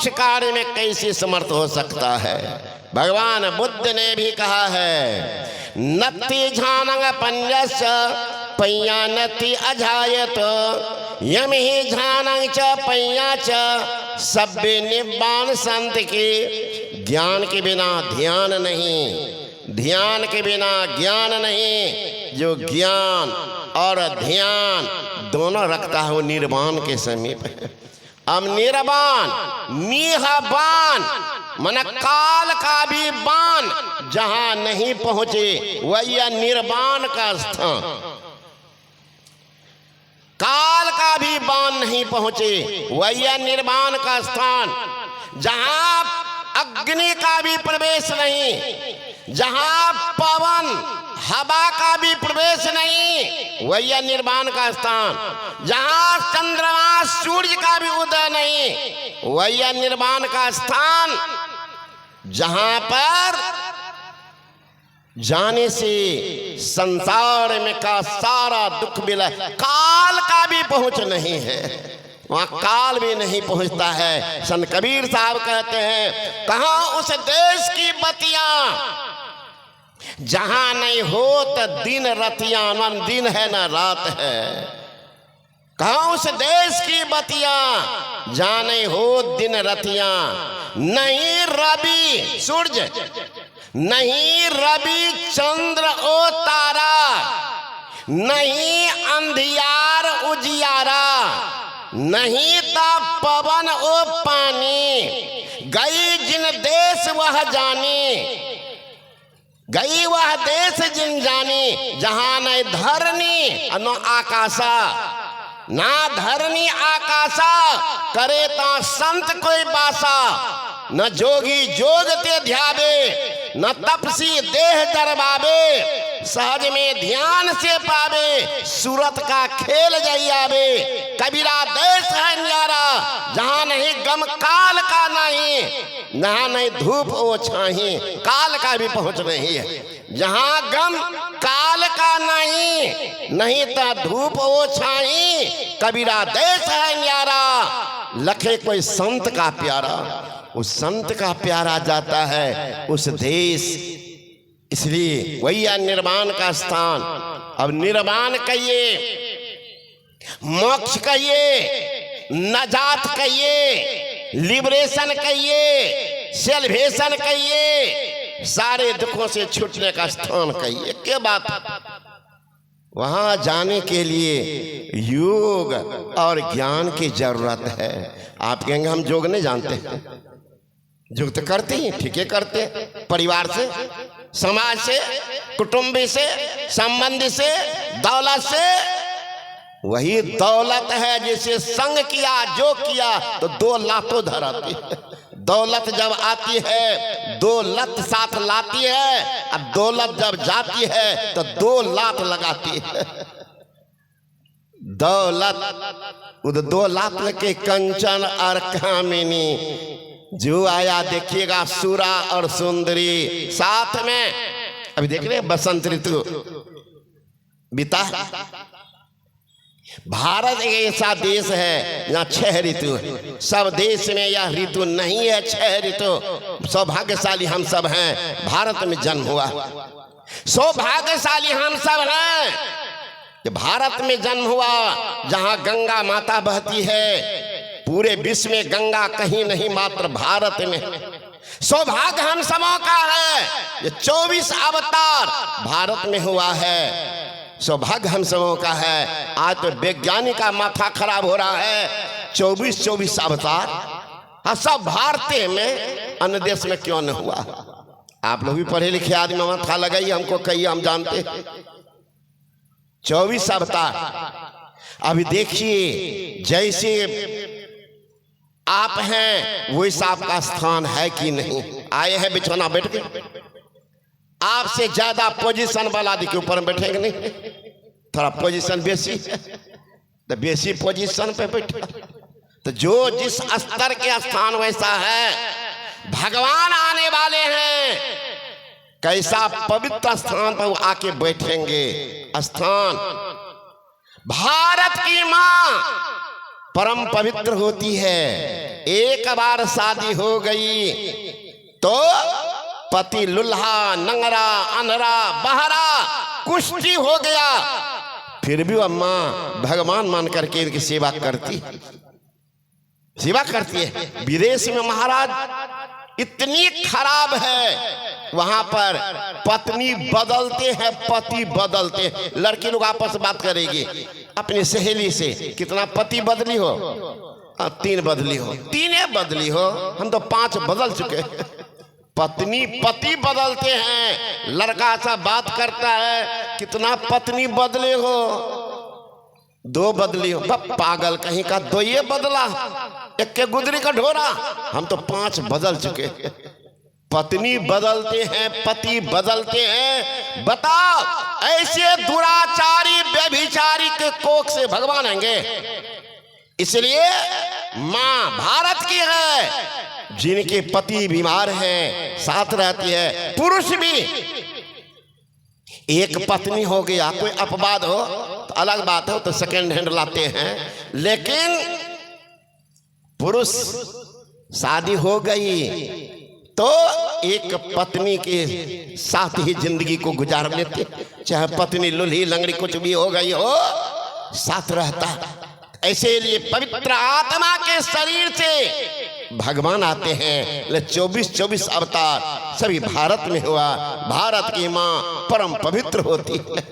मोक्ष कार्य में कैसे समर्थ हो सकता है। भगवान बुद्ध ने भी कहा है नत्ति झानंग पंजस पय्यानति अजायत यम ही झानंग च पय्या च सभ्य निब्बान संत की। ज्ञान के बिना ध्यान नहीं, ध्यान के बिना ज्ञान नहीं। जो ज्ञान और ध्यान दोनों रखता है वो निर्वाण के समीप है। अब निर्वाण निहबान मन काल का भी बाण जहां नहीं पहुंचे वह निर्वाण का स्थान। काल का भी बाण नहीं पहुंचे वह निर्वाण का स्थान। जहां अग्नि का भी प्रवेश नहीं, जहां पवन हवा का भी प्रवेश नहीं वह निर्वाण का स्थान। जहां चंद्रमा सूर्य का भी उदय नहीं वह निर्वाण का स्थान। जहां पर जाने से संसार में का सारा दुख मिला, काल का भी पहुंच नहीं है, वहां काल भी नहीं पहुंचता है। संत कबीर साहब कहते हैं कहां उस देश की बतियां जहां नहीं होत दिन रतियां, न दिन है न रात है। कहां उस देश की बतियां जहां नहीं होत दिन रतियां। नहीं रवि सूरज, नहीं रवि चंद्र ओ तारा, नहीं अंधियार उजियारा, नहीं ता पवन ओ पानी। गई जिन देश वह जानी, गई वह देश जिन जानी। जहां न धरनी न आकाशा, ना धरनी आकाशा करे ता संत कोई बासा। न जोगी जोग ते ध्यावे, न तपसी देह दरबावे। सहज में ध्यान से पावे, सूरत का खेल जाई आवे। कबीरा देश है न्यारा जहां नहीं गम काल का नहीं, जहां नहीं धूप ओ छाही, काल का भी पहुंच नहीं है। जहां गम काल का नहीं, नहीं तो धूप ओ छाही। कबीरा देश है न्यारा लखे कोई संत का प्यारा। उस संत का प्यारा जाता है उस देश, इसलिए वही निर्वाण का स्थान। अब निर्वाण कहिए, मोक्ष कहिए, नजात कहिए, लिबरेशन कहिए, सेल्वेशन कहिए, सारे दुखों से छूटने का स्थान कहिए, क्या बात। वहां जाने के लिए योग और ज्ञान की जरूरत है। आप कहेंगे हम योग नहीं जानते हैं। योग तो करते ही, ठीक है करते, परिवार से, समाज से, कुटुंबी से, संबंधी से, दौलत से। वही दौलत है जिसे संग किया जो किया तो 2 लातों धराती है। दौलत जब आती है 2 लत साथ लाती है, अब दौलत जब जाती है तो 2 लात लगाती है। दौलत उधर 2 लात के कंचन और कामिनी। जो आया देखिएगा सूरा और सुंदरी साथ में। अभी देख रहे बसंत ऋतु बीता। भारत एक ऐसा देश है जहाँ 6 ऋतु है। सब देश में यह ऋतु नहीं है 6 ऋतु। सौभाग्यशाली हम सब हैं, भारत में जन्म हुआ। सौभाग्यशाली हम सब हैं कि भारत में जन्म हुआ, जहाँ गंगा माता बहती है। पूरे विश्व में गंगा कहीं नहीं, मात्र भारत में। सौभाग्य हम सबों का है, ये 24 अवतार भारत में हुआ है। सौभाग्य हम सबों का है। आज तो वैज्ञानिक का माथा खराब हो रहा है। 24 अवतार हाँ सब भारतीय में, अन्य देश में क्यों न हुआ। आप लोग भी पढ़े लिखे आदमी, माथा लगाइए, हमको कहिए, हम जानते। 24 अवतार। अभी देखिए जैसे आप हैं वैसा आपका स्थान है कि नहीं। आए हैं बिछौना बैठ के, आपसे ज्यादा पोजीशन वाला के ऊपर बैठेंगे नहीं, थोड़ा पोजीशन बेसी तो बेसी पोजीशन पे बैठे। तो जो जिस स्तर के स्थान वैसा है। भगवान आने वाले हैं, कैसा पवित्र स्थान पर वो आके बैठेंगे। स्थान भारत की माँ परम पवित्र होती है। एक बार शादी हो गई तो पति लुल्हा, नंगरा, अनरा, बहरा, कुष्ठी हो गया, फिर भी अम्मा भगवान मान करके इनकी सेवा करती है। विदेश में महाराज इतनी खराब है, वहां पर पत्नी बदलते हैं, पति बदलते हैं। लड़की लोग आपस में बात करेगी अपनी सहेली से, कितना पति बदली हो? 3 बदली हो, 3 बदली हो, हम तो 5 बदल चुके। पति बदलते हैं। लड़का सा बात करता है, कितना पत्नी बदले हो? 2 बदली हो। पागल कहीं का, 2 ये बदला, एक के गुदरी का ढोरा, हम तो 5 बदल चुके। पत्नी बदलते हैं, पति बदलते हैं। बताओ, ऐसे दुराचारी व्यभिचारी के कोख से भगवान आएंगे? इसलिए मां भारत की है, जिनके पति बीमार हैं, साथ रहती है। पुरुष भी, एक पत्नी हो गया, कोई अपवाद हो तो अलग बात हो, तो सेकेंड हैंड लाते हैं। लेकिन पुरुष शादी हो गई तो एक पत्नी के साथ ही जिंदगी को गुजार लेते, चाहे पत्नी लुल्ही लंगड़ी कुछ भी हो गई हो, साथ रहता। ऐसे लिए पवित्र आत्मा के शरीर से भगवान आते हैं। 24 अवतार सभी भारत में हुआ। भारत की मां परम पवित्र होती है,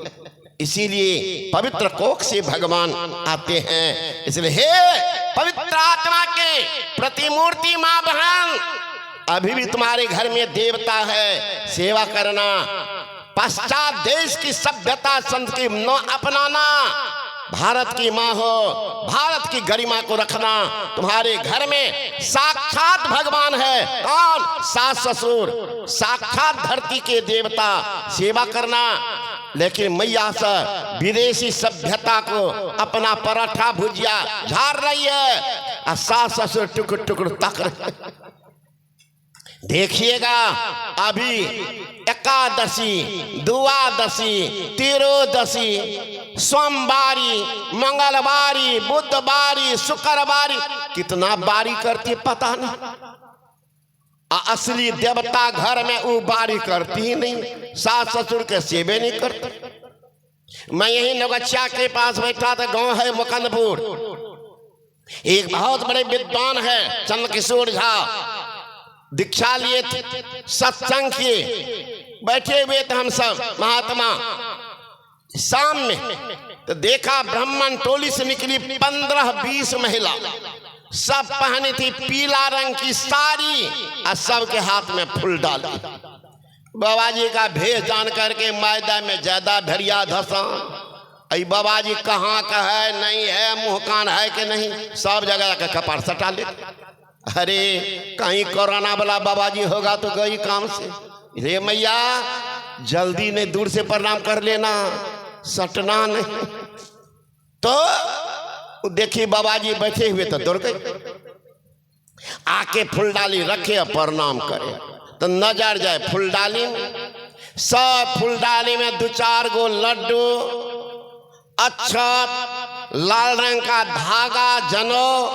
इसीलिए पवित्र कोख से भगवान आते हैं। इसलिए हे पवित्र आत्मा के प्रतिमूर्ति मां बहन, अभी भी तुम्हारे घर में देवता है, सेवा करना। पश्चात देश की सभ्यता संस्कृति न अपनाना। भारत की माँ हो, भारत की गरिमा को रखना। तुम्हारे घर में साक्षात भगवान है। कौन? सास ससुर, साक्षात धरती के देवता, सेवा करना। लेकिन मैया से विदेशी सभ्यता को अपना पराठा भुजिया झाड़ रही है, और सास ससुर टुकड़ टुकड़ तक रहे। देखिएगा, अभी एकादशी, द्वादशी, त्रोदशी, सोमवारी, मंगलवारी, बुधवारी, शुक्रवारी, कितना बारी करती पता नहीं। असली देवता घर में वो बारी करती ही नहीं, सास ससुर के सेवे नहीं करती। मैं यही नौगछिया के पास बैठा था, गांव है मुकंदपुर। एक बहुत बड़े विद्वान है चंद्रकिशोर झा, दीक्षा लिए थे, सत्संग किए, बैठे हुए थे हम सब महात्मा। शाम में तो देखा ब्राह्मण टोली से निकली 15-20 महिला, सब पहनी थी पीला रंग की साड़ी और सबके हाथ में फूल डाली। बाबा जी का भेष जान करके मैदान में ज्यादा धरिया धसान। अई बाबा जी कहाँ का है, नहीं है, मुंह कान है कि नहीं, सब जगह जाकर कपार सटा ले। अरे कहीं कोरोना वाला बाबा जी होगा तो गई काम से। रे मैया, जल्दी नहीं, दूर से प्रणाम कर लेना, सटना नहीं। तो देखिए बाबा जी बैठे हुए तो दौड़ गए, आके फूलडाली रखे और प्रणाम करे। तो नजर जाए फूलडाली में, सब फूलडाली में 2-4 गो लड्डू, अक्षत, लाल रंग का धागा, जनेऊ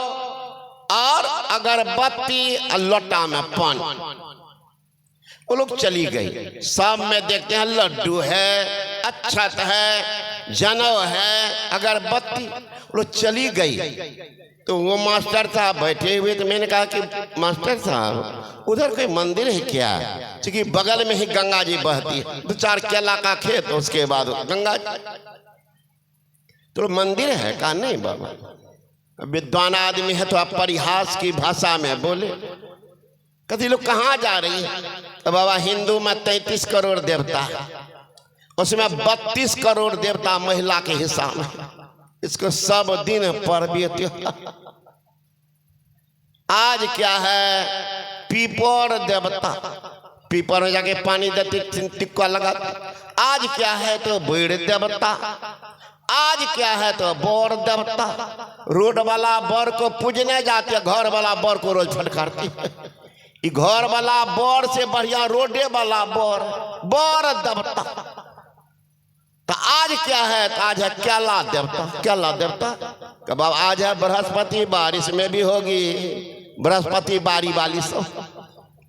और अगरबत्ती और लोटा में पानी। वो लोग चली गई। सब में देखते हैं लड्डू है, अक्षत है, जनेऊ है, अगरबत्ती। वो लोग चली गई। तो वो मास्टर साहब बैठे हुए, तो मैंने कहा कि मास्टर साहब उधर कोई मंदिर है क्या? क्योंकि बगल में ही गंगा जी बहती है, 2-4 केला का खेत, उसके बाद गंगा जी। तो मंदिर है? कहा नहीं बाबा। विद्वान आदमी है तो आप परिहास की भाषा में बोले। कभी लोग कहाँ जा रही है? तो बाबा हिंदू में 33 करोड़ देवता है, उसमें 32 करोड़ देवता महिला के हिस्सा में। इसको सब दिन पर्व। आज क्या है? पीपर देवता, पीपर में जाके पानी देते, टिक्का लगाते। आज क्या है? तो बेड़ देवता। आज क्या है? तो बोर देवता। रोड वाला बोर को पूजने जाते हैं, घर वाला बोर को रोज फटकारते हैं। घर वाला बोर से बढ़िया रोडे वाला बोर, बोर देवता। तो आज क्या है? तो आज है क्याला देवता। क्याला देवता कब? आज है बृहस्पति बार, इसमें भी होगी बृहस्पति बारी वाली सब।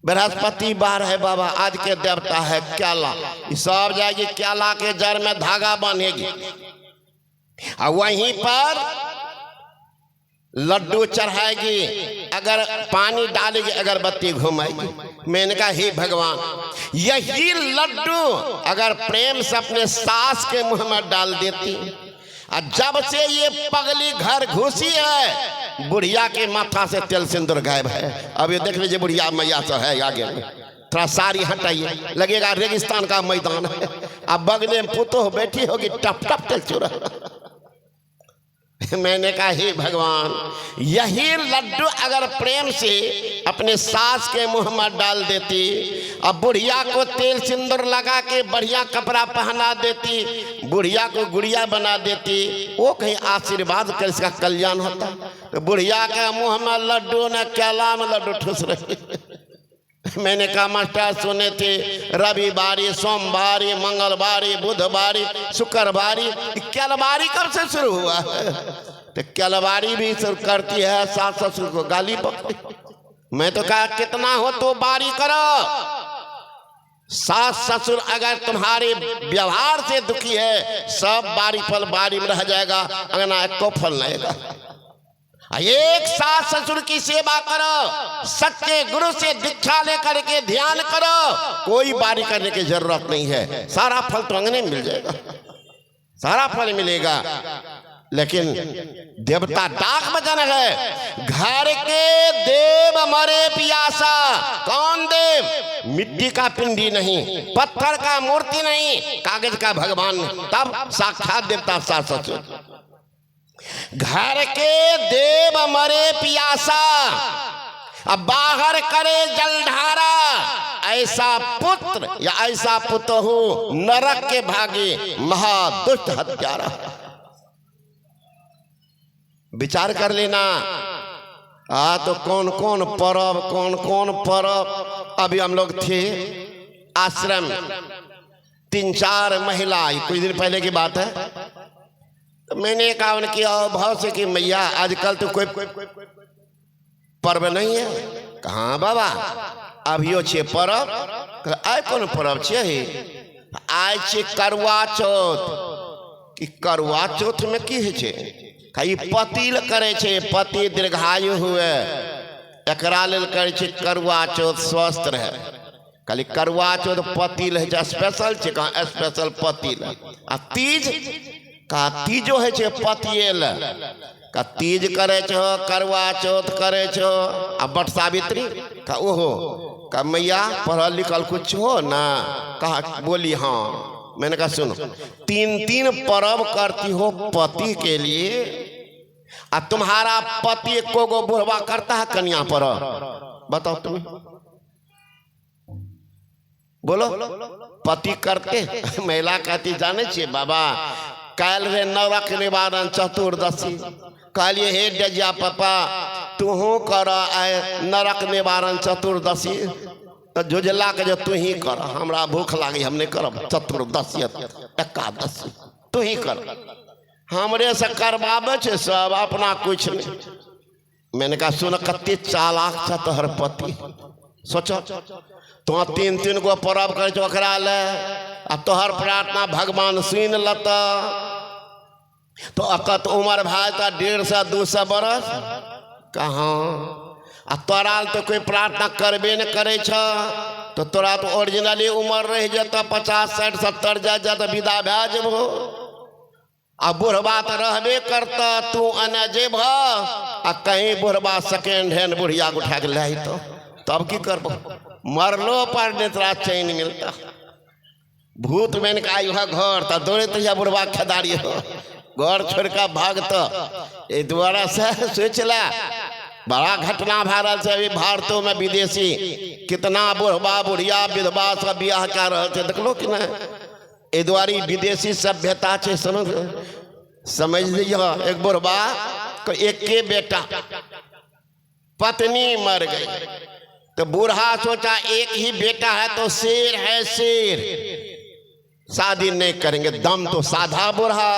बृहस्पति बार है बाबा, आज के देवता है क्याला। सब जाएगी क्याला के जड़ में धागा बनेगी और वहीं पर लड्डू चढ़ाएगी, अगर पानी डालेगी, अगरबत्ती घुमाएगी। मैंने कहा हे भगवान, यही लड्डू अगर प्रेम से अपने सास के मुंह में डाल देती, और जब से ये पगली घर घुसी है, बुढ़िया के माथा से तेल सिंदूर गायब है। अब ये देख लीजिए बुढ़िया मैया तो है आगे में, थोड़ा साड़ी हटाइए, लगेगा रेगिस्तान का मैदान है। अब बगले में पुतोह बैठी होगी, टप टप तेल चूरा। मैंने कहा हे भगवान, यही लड्डू अगर प्रेम से अपने सास के मुंह में डाल देती, अब बुढ़िया को तेल सिंदूर लगा के बढ़िया कपड़ा पहना देती, बुढ़िया को गुड़िया बना देती, वो कहीं आशीर्वाद कर इसका कल्याण होता। तो बुढ़िया के मुंह में लड्डू ने क्याला में लड्डू ठूस रही। मैंने कहा मास्टर सुने थे रविवारी, सोमवारी, मंगलवारी, बुधवारी, शुक्रवारी, क्यालवारी कब से शुरू हुआ है? तो क्यालवारी भी शुरू करती है सास ससुर को गाली पकड़ी। मैं तो कहा कितना हो तो बारी करो। सास ससुर अगर तुम्हारे व्यवहार से दुखी है, सब बारी फल बारी में रह जाएगा, अंगना को फल लगेगा। एक सास ससुर की सेवा करो, सच्चे गुरु से दीक्षा लेकर के ध्यान करो, कोई बारी करने की जरूरत नहीं है, सारा फल तो अंगने में मिल जाएगा, सारा फल मिलेगा। लेकिन देवता डाक वचन है, घर के देव मरे पियासा। कौन देव? मिट्टी का पिंडी नहीं, पत्थर का मूर्ति नहीं, कागज का भगवान, तब साक्षात देवता सास ससुर। घर के देव मरे पियासा, अब बाहर करे जलधारा, ऐसा पुत्र या ऐसा पुतहु नरक के भागी, महादुष्ट हत्यारा। विचार कर लेना। तो कौन कौन पर्व अभी हम लोग थे आश्रम, 3-4 महिला, कुछ दिन पहले की बात है। तो मैंने कहा उनकी भाव से कि मैया आजकल तो कोई पर्व नहीं है। कहाँ बाबा अभियो छे पर्व? आय कौन पर्व छे? आय छे करवा चौथ। कि करवा चौथ में की है छे? कई पतिल करे छे, पति दीर्घायु हुए, एकरा लेल करे छे करवा चौथ, स्वस्थ रहे। खाली करवा चौथ पतिल है स्पेशल छे, कहाँ स्पेशल पतिल। आ तीज का तीजो है छे पतियल, का तीज करे छो, करवा चौथ करे छो, आ बट सावित्री का ओहो का मैया पढ़ल लिखल कुछ हो ना? कहा बोली हाँ। मैंने कहा सुनो, 3 पर्व करती हो पति के लिए, आ तुम्हारा पति को गो बुढ़वा करता है कन्या पर? बताओ तुम्हें, बोलो पति करते? महिला कहती जाने छे बाबा, काल रे नरक निवारण चतुर्दशी, कहलिए हे डजिया पापा तू कर नरक निवारण चतुर्दशी, तो जुझला के जो तू ही कर, हमरा भूख लागी हम नहीं करब चतुर्दशी एकादशी, तू ही कर, हमरे से करवावे छे सब, अपना कुछ नहीं। मैंने कहा सुन कत्ते चालाक छ तोहर पति, सोचो तो 3 गो पर्व करे छो ओकरा ले, आ तोहर प्रार्थना भगवान सुन लता, तो अकत उम्र भाई तो 150-200 बरस कहाँ? आ तोरा तो कोई प्रार्थना करबे न करे छ, तो तोरा तो ओरिजिनली उम्र रह जाता 50, 60, 70 जा तो विदा भै जेबो। आ बुढ़बा तो रहबे करता, तू अने जेब आ कहीं बुढ़बा सेकेंड हैंड बुढ़िया उठा के लाई, तो तब की करबो? मरलो पर ने तोरा चैन मिलता। भूत मैंने कहा यह घर तो दौड़े तो बुढ़वा खेदारी हो, घर छोड़ कर भागत। ये द्वारा से सोचला बड़ा घटना भा से अभी भारतों में विदेशी कितना बुढ़वा बुढ़िया विधवा सब ब्याह कर रहे थे, देख लो कि ना। ये द्वारी विदेशी सभ्यता छे, समझ लीजिए। एक बुढ़वा को एक के बेटा, पत्नी मर गई, तो बूढ़ा सोचा एक ही बेटा है तो शेर है शेर, शादी नहीं करेंगे, दम तो साधा बुढ़ा।